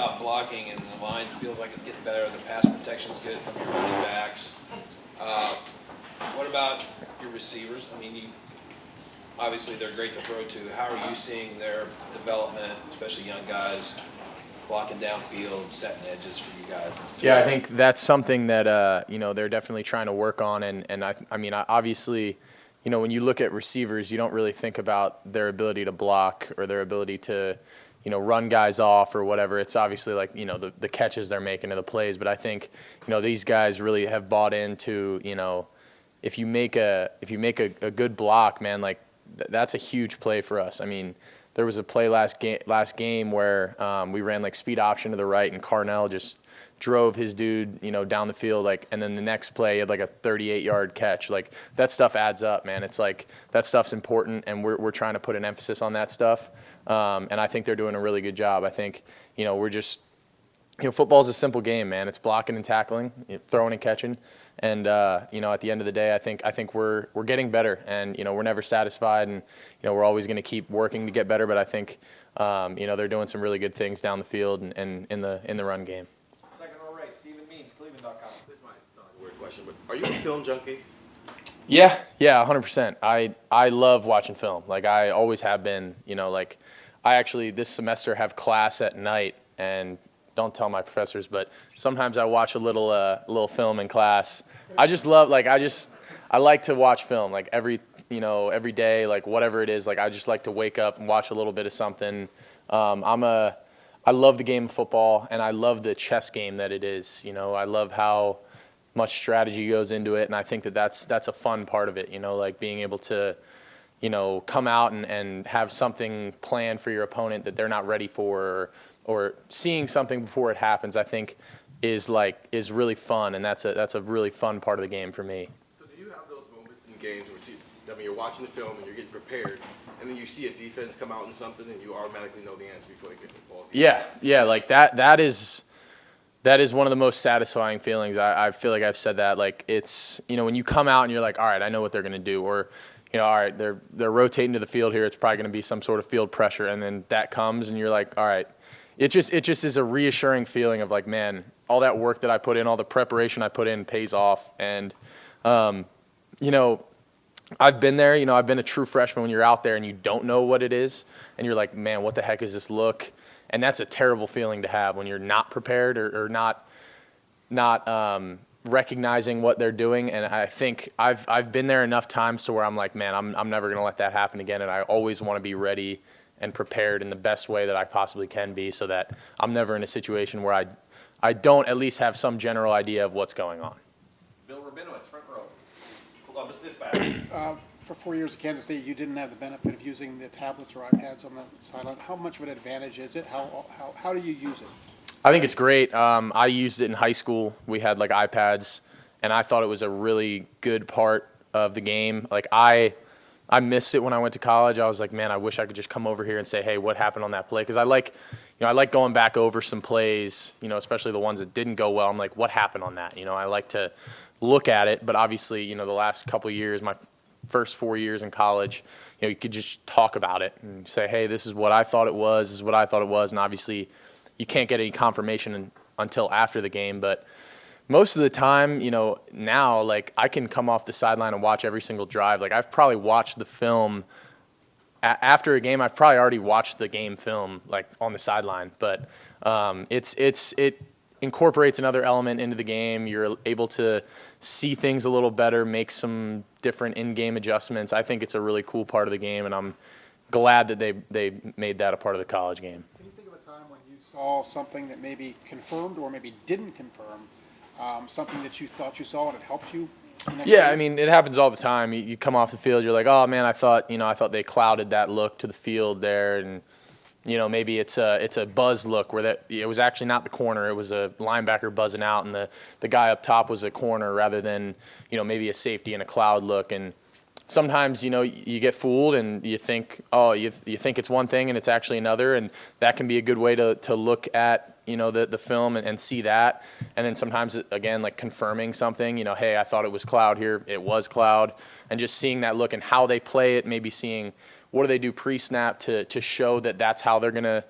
about blocking, and the line feels like it's getting better. The pass protection's good from your running backs. What about your receivers? I mean, obviously they're great to throw to. How are you seeing their development, especially young guys, blocking downfield, setting edges for you guys? Yeah, I think that's something that they're definitely trying to work on, and I mean, obviously, when you look at receivers, you don't really think about their ability to block or their ability to run guys off or whatever. It's obviously like the catches they're making or the plays, but I think these guys really have bought into if you make a good block, man, like that's a huge play for us. I mean, there was a play last game where we ran like speed option to the right, and Carnell just drove his dude, down the field, like, and then the next play he had like a 38-yard catch. Like that stuff adds up, man. It's like that stuff's important, and we're trying to put an emphasis on that stuff. And I think they're doing a really good job. I think we're just football's a simple game, man. It's blocking and tackling, throwing and catching, and at the end of the day, I think we're getting better, and we're never satisfied, and we're always going to keep working to get better. But I think they're doing some really good things down the field and in the run game. Second row race, Stephen Means, Cleveland.com. This might sound like a weird question, but are you a film junkie? Yeah, 100%. I love watching film. Like I always have been. Like I actually this semester have class at night, and don't tell my professors, but sometimes I watch a little film in class. I just love I like to watch film like every day, like whatever it is. Like I just like to wake up and watch a little bit of something. I love the game of football, and I love the chess game that it is. I love how much strategy goes into it, and I think that's a fun part of it. Like being able to come out and have something planned for your opponent that they're not ready for, or seeing something before it happens, I think is really fun, and that's a really fun part of the game for me. So do you have those moments in games where you're watching the film and you're getting prepared, and then you see a defense come out in something and you automatically know the answer before they get the ball? Yeah, like that is one of the most satisfying feelings. I feel like I've said that. Like it's when you come out and you're like, all right, I know what they're gonna do, or all right, they're rotating to the field here. It's probably gonna be some sort of field pressure, and then that comes, and you're like, all right. It just is a reassuring feeling of like, man, all that work that I put in, all the preparation I put in pays off. And, I've been there. I've been a true freshman when you're out there and you don't know what it is. And you're like, man, what the heck is this look? And that's a terrible feeling to have when you're not prepared or not recognizing what they're doing. And I think I've been there enough times to where I'm like, man, I'm never going to let that happen again. And I always want to be ready and prepared in the best way that I possibly can be, so that I'm never in a situation where I don't at least have some general idea of what's going on. Bill Rabinowitz, front row, Columbus Dispatch. For 4 years at Kansas State, you didn't have the benefit of using the tablets or iPads on the sideline. How much of an advantage is it? How do you use it? I think it's great. I used it in high school. We had like iPads, and I thought it was a really good part of the game. Like I missed it when I went to college. I was like, man, I wish I could just come over here and say, hey, what happened on that play? Because I like going back over some plays, especially the ones that didn't go well. I'm like, what happened on that? I like to look at it. But obviously, the last couple of years, my first 4 years in college, you could just talk about it and say, hey, this is what I thought it was. This is what I thought it was. And obviously, you can't get any confirmation until after the game. But most of the time, now, like, I can come off the sideline and watch every single drive. Like, I've probably watched the film after a game. I've probably already watched the game film, like, on the sideline. But it incorporates another element into the game. You're able to see things a little better, make some different in-game adjustments. I think it's a really cool part of the game, and I'm glad that they made that a part of the college game. Can you think of a time when you saw something that maybe confirmed or maybe didn't confirm something that you thought you saw and it helped you? Yeah, I mean, it happens all the time. You come off the field, you're like, oh man, I thought they clouded that look to the field there, and maybe it's a buzz look where it was actually not the corner, it was a linebacker buzzing out, and the guy up top was a corner rather than maybe a safety and a cloud look. And sometimes you get fooled and you think you think it's one thing and it's actually another, and that can be a good way to look at the film and see that. And then sometimes, again, like confirming something, hey, I thought it was cloud here, it was cloud, and just seeing that look and how they play it, maybe seeing what do they do pre-snap to show that that's how they're going to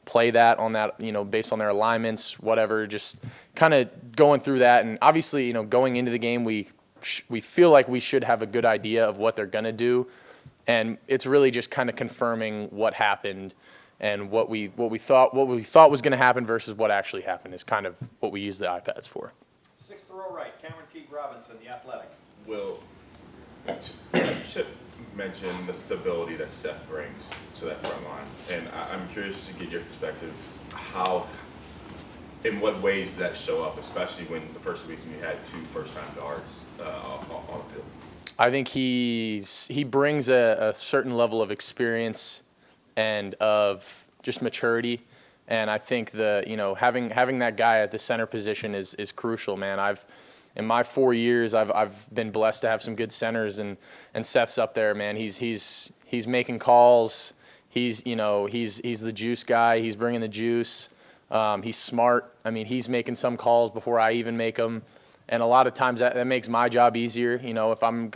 play that on that, based on their alignments, whatever, just kind of going through that. And obviously, going into the game, we feel like we should have a good idea of what they're going to do. And it's really just kind of confirming what happened and what we thought was going to happen versus what actually happened is kind of what we use the iPads for. Sixth row right, Cameron Teague Robinson, the athletic. Will, Chip mentioned the stability that Steph brings to that front line, and I'm curious to get your perspective, in what ways that show up, especially when the first week you had 2 first-time guards on the field. I think he brings a certain level of experience and of just maturity, and I think having that guy at the center position is crucial, man. In my 4 years, I've been blessed to have some good centers, and Seth's up there, man. He's making calls. He's the juice guy. He's bringing the juice. He's smart. I mean, he's making some calls before I even make them, and a lot of times that makes my job easier. If I'm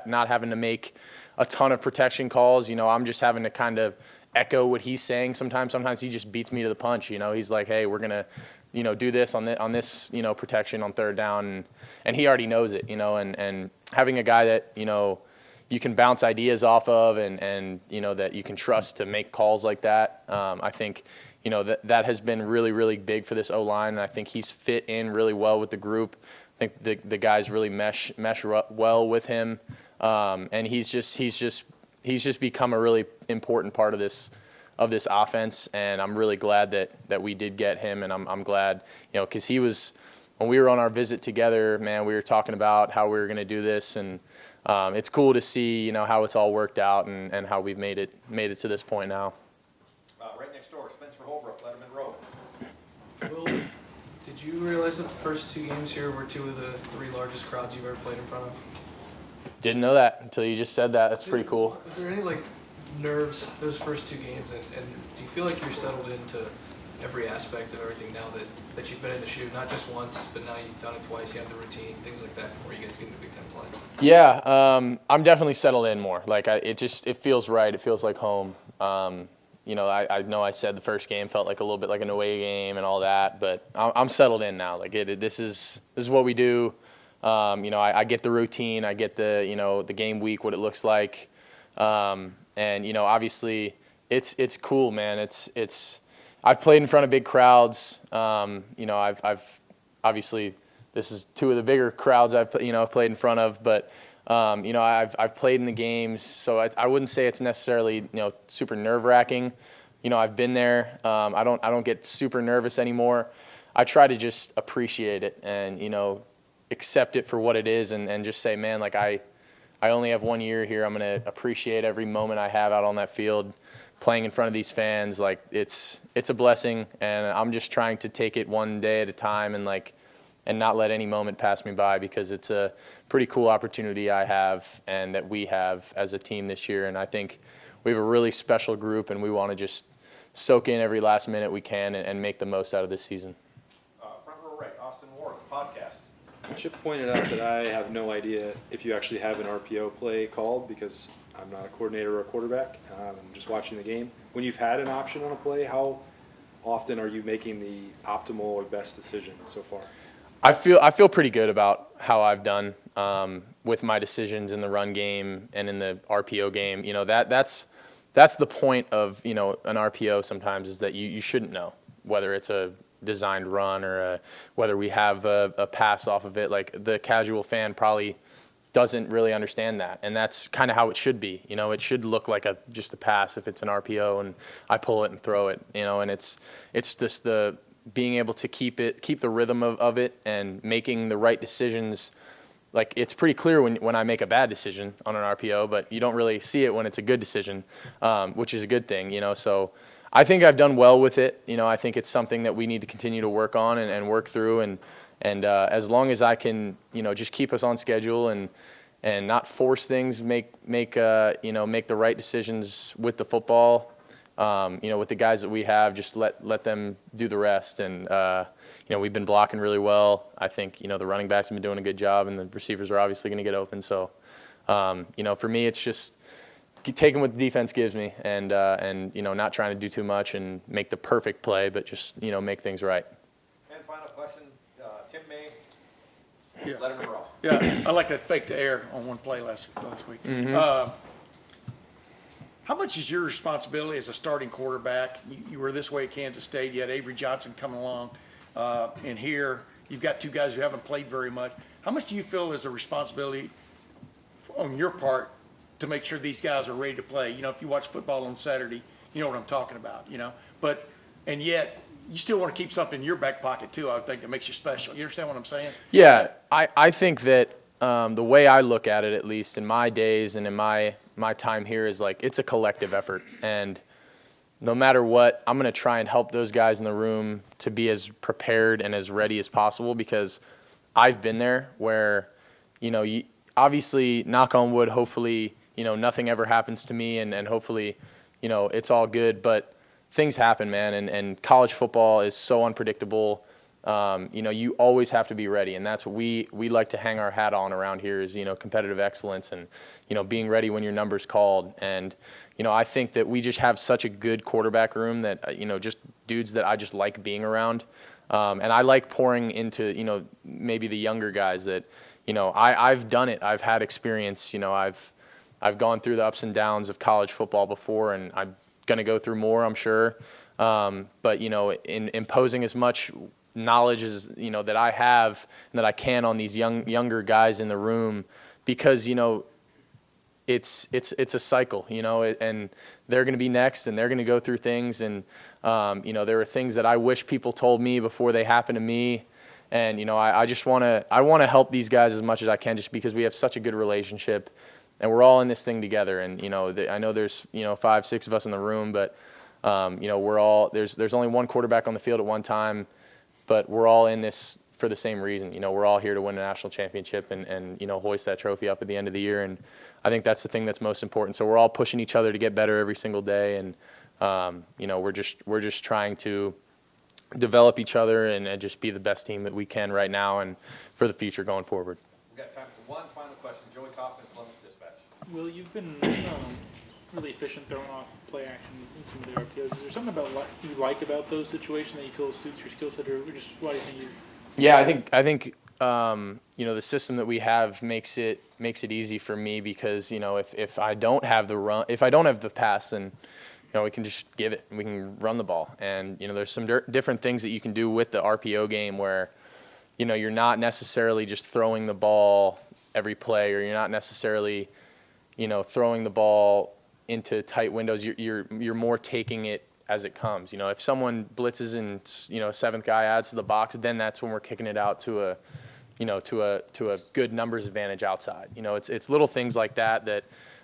not having to make a ton of protection calls, I'm just having to kind of echo what he's saying. Sometimes he just beats me to the punch. He's like, hey, we're gonna do this on this protection on third down, and he already knows it, and having a guy that, you can bounce ideas off of and that you can trust to make calls like that. I think, that has been really, really big for this O-line, and I think he's fit in really well with the group. I think the guys really mesh well with him, and he's just become a really important part of this offense, and I'm really glad that we did get him, and I'm glad, because he was, when we were on our visit together, man, we were talking about how we were going to do this, and it's cool to see, how it's all worked out and how we've made it to this point now. Right next door, Spencer Holbrook, Letterman Road. Will, did you realize that the first 2 games here were 2 of the 3 largest crowds you've ever played in front of? Didn't know that until you just said that. That's pretty cool. Was there any nerves those first 2 games, and do you feel like you're settled into every aspect of everything now that you've been in the shoe, not just once, but now you've done it twice, you have the routine, things like that before you guys get into Big Ten play? Yeah, I'm definitely settled in more. It feels right. It feels like home. I know I said the first game felt like a little bit like an away game and all that, but I'm settled in now. This is what we do. I get the routine. I get the game week, what it looks like, and obviously it's cool, man. I've played in front of big crowds. I've obviously this is 2 of the bigger crowds I've played in front of, but I've played in the games, so I wouldn't say it's necessarily super nerve-wracking. I've been there. I don't get super nervous anymore. I try to just appreciate it and accept it for what it is, and just say, man, I only have 1 year here. I'm gonna appreciate every moment I have out on that field, playing in front of these fans. It's a blessing, and I'm just trying to take it one day at a time and not let any moment pass me by, because it's a pretty cool opportunity I have and that we have as a team this year. And I think we have a really special group, and we want to just soak in every last minute we can and make the most out of this season. Front row right, Austin Ward, podcast. Chip pointed out that I have no idea if you actually have an RPO play called, because I'm not a coordinator or a quarterback. I'm just watching the game. When you've had an option on a play, how often are you making the optimal or best decision so far? I feel pretty good about how I've done with my decisions in the run game and in the RPO game. That's the point of an RPO sometimes, is that you shouldn't know whether it's a designed run or whether we have a pass off of it. The casual fan probably doesn't really understand that, and that's kind of how it should be. It should look like just a pass if it's an RPO and I pull it and throw it. And it's just the being able to keep the rhythm of it and making the right decisions. It's pretty clear when I make a bad decision on an RPO, but you don't really see it when it's a good decision, which is a good thing. So I think I've done well with it. I think it's something that we need to continue to work on and work through, and as long as I can, just keep us on schedule and not force things, make the right decisions with the football. With the guys that we have, just let them do the rest. And we've been blocking really well. I think the running backs have been doing a good job, and the receivers are obviously going to get open. So for me, it's just taking what the defense gives me and you know, not trying to do too much and make the perfect play, but just, you know, make things right. And final question, Tim May, Yeah. Letterman Ross. Yeah, I like that fake to air on one play last week. How much is your responsibility as a starting quarterback? You were this way at Kansas State. You had Avery Johnson coming along, and here you've got two guys who haven't played very much. How much do you feel is a responsibility on your part to make sure these guys are ready to play? You know, if you watch football on Saturday, you know what I'm talking about. You know, and yet you still want to keep something in your back pocket too. I would think that makes you special. You understand what I'm saying? Yeah, I think that the way I look at it, at least in my days and in my time here, is like it's a collective effort. And no matter what, I'm going to try and help those guys in the room to be as prepared and as ready as possible, because I've been there where, you know, obviously, knock on wood, hopefully, you know, nothing ever happens to me and hopefully, you know, it's all good. But things happen, man, and college football is so unpredictable. You know, you always have to be ready, and that's what we like to hang our hat on around here is, you know, competitive excellence and, you know, being ready when your number's called. And, you know, I think that we just have such a good quarterback room that, you know, just dudes that I just like being around. And I like pouring into, you know, maybe the younger guys that, you know, I've done it. I've had experience. You know, I've gone through the ups and downs of college football before, and I'm going to go through more, I'm sure. But, you know, in imposing as much knowledge as, you know, that I have and that I can on these younger guys in the room, because, you know, it's a cycle, you know, and they're going to be next and they're going to go through things. And, you know, there are things that I wish people told me before they happen to me. And, you know, I just want to help these guys as much as I can, just because we have such a good relationship and we're all in this thing together. And, you know, I know there's, you know, 5, 6 of us in the room, but, you know, there's only one quarterback on the field at one time, but we're all in this for the same reason. You know, we're all here to win a national championship and, you know, hoist that trophy up at the end of the year. And I think that's the thing that's most important. So we're all pushing each other to get better every single day. And, you know, we're just trying to develop each other and just be the best team that we can right now and for the future going forward. We've got time for one final question. Joey Kaufman, Columbus Dispatch. Will, you've been really efficient throwing off play action in some of the RPOs. Is there something about you like about those situations that you feel suits your skill set, or just why do you think you? Yeah, I think you know, the system that we have makes it easy for me, because, you know, if I don't have the run, if I don't have the pass, then, you know, we can just give it and we can run the ball. And, you know, there's some different things that you can do with the RPO game where, you know, you're not necessarily just throwing the ball every play, or you're not necessarily, you know, throwing the ball into tight windows. You're more taking it as it comes. You know, if someone blitzes and, you know, a 7th guy adds to the box, then that's when we're kicking it out to a, you know, to a good numbers advantage outside. You know, it's little things like that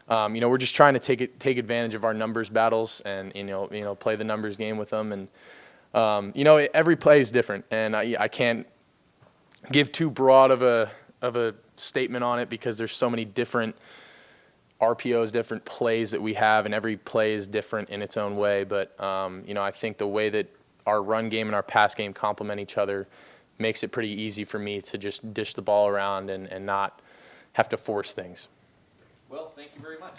you know, we're just trying to take advantage of our numbers battles and, you know, play the numbers game with them. And, you know, every play is different, and I can't give too broad of a statement on it, because there's so many different RPOs, different plays that we have, and every play is different in its own way. But, you know, I think the way that our run game and our pass game complement each other makes it pretty easy for me to just dish the ball around and not have to force things. Well, thank you very much.